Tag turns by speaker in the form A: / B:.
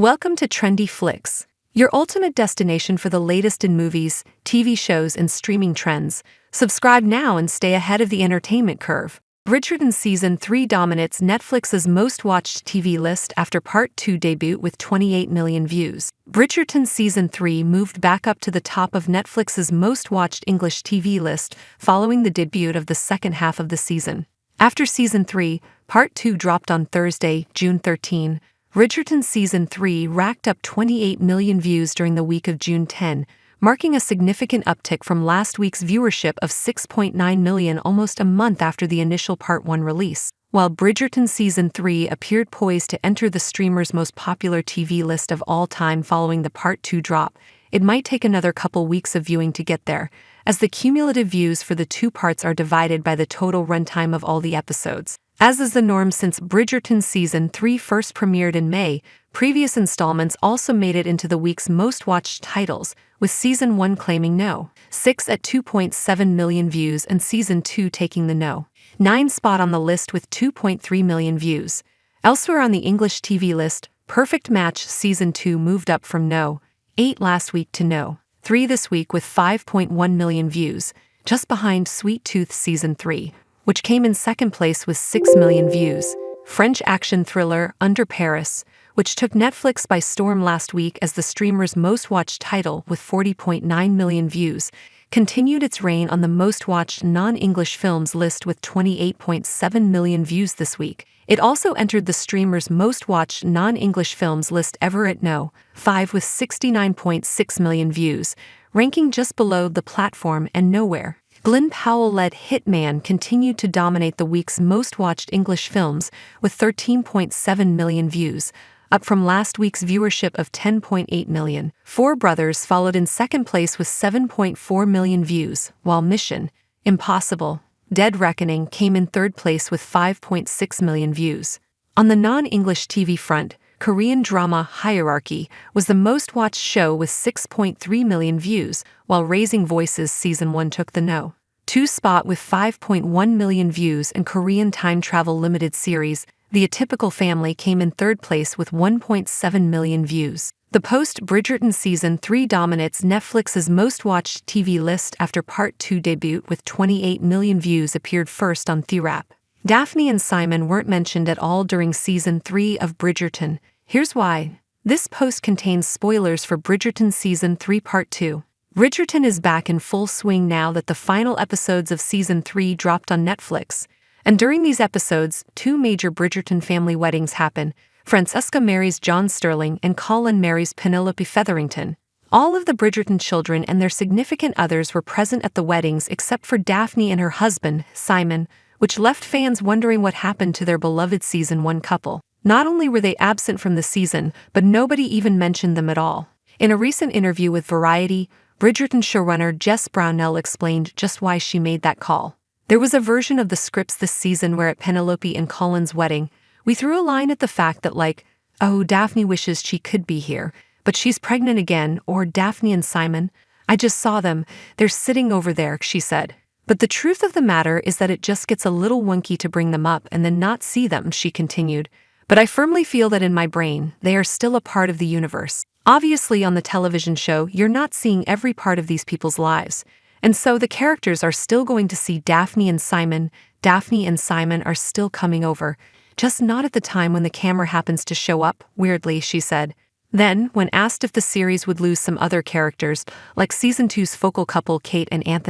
A: Welcome to Trendy Flix, your ultimate destination for the latest in movies, TV shows, and streaming trends. Subscribe now and stay ahead of the entertainment curve. Bridgerton Season 3 dominates Netflix's most-watched TV list after Part 2 debut with 28 million views. Bridgerton Season 3 moved back up to the top of Netflix's most-watched English TV list following the debut of the second half of the season. After Season 3, Part 2 dropped on Thursday, June 13. Bridgerton Season 3 racked up 28 million views during the week of June 10, marking a significant uptick from last week's viewership of 6.9 million almost a month after the initial Part 1 release. While Bridgerton Season 3 appeared poised to enter the streamer's most popular TV list of all time following the Part 2 drop, it might take another couple weeks of viewing to get there, as the cumulative views for the two parts are divided by the total runtime of all the episodes. As is the norm since Bridgerton Season 3 first premiered in May, previous installments also made it into the week's most-watched titles, with Season 1 claiming No. 6 at 2.7 million views and Season 2 taking the No. 9 spot on the list with 2.3 million views. Elsewhere on the English TV list, Perfect Match Season 2 moved up from No. 8 last week to No. 3 this week with 5.1 million views, just behind Sweet Tooth Season 3. Which came in second place with 6 million views. French action thriller Under Paris, which took Netflix by storm last week as the streamer's most-watched title with 40.9 million views, continued its reign on the most-watched non-English films list with 28.7 million views this week. It also entered the streamer's most-watched non-English films list ever at No. 5 with 69.6 million views, ranking just below The Platform and Nowhere. Glenn Powell-led Hitman continued to dominate the week's most-watched English films with 13.7 million views, up from last week's viewership of 10.8 million. Four Brothers followed in second place with 7.4 million views, while Mission: Impossible – Dead Reckoning came in third place with 5.6 million views. On the non-English TV front, Korean drama Hierarchy was the most-watched show with 6.3 million views, while Raising Voices Season 1 took the No. 2 spot with 5.1 million views, and Korean time travel limited series The Atypical Family came in third place with 1.7 million views. The post-Bridgerton Season 3 dominates Netflix's most-watched TV list after Part 2 debut with 28 million views appeared first on TheWrap. Daphne and Simon weren't mentioned at all during Season 3 of Bridgerton. Here's why. This post contains spoilers for Bridgerton Season 3 Part 2. Bridgerton is back in full swing now that the final episodes of Season 3 dropped on Netflix. And during these episodes, two major Bridgerton family weddings happen. Francesca marries John Sterling and Colin marries Penelope Featherington. All of the Bridgerton children and their significant others were present at the weddings except for Daphne and her husband, Simon, which left fans wondering what happened to their beloved Season 1 couple. Not only were they absent from the season, but nobody even mentioned them at all. In a recent interview with Variety, Bridgerton showrunner Jess Brownell explained just why she made that call. There was a version of the scripts this season where at Penelope and Colin's wedding, we threw a line at the fact that oh, Daphne wishes she could be here, but she's pregnant again, or Daphne and Simon, I just saw them, they're sitting over there, she said. But the truth of the matter is that it just gets a little wonky to bring them up and then not see them, she continued. But I firmly feel that in my brain, they are still a part of the universe. Obviously, on the television show, you're not seeing every part of these people's lives. And so the characters are still going to see Daphne and Simon. Daphne and Simon are still coming over, just not at the time when the camera happens to show up, weirdly, she said. Then, when asked if the series would lose some other characters, like Season 2's focal couple Kate and Anthony,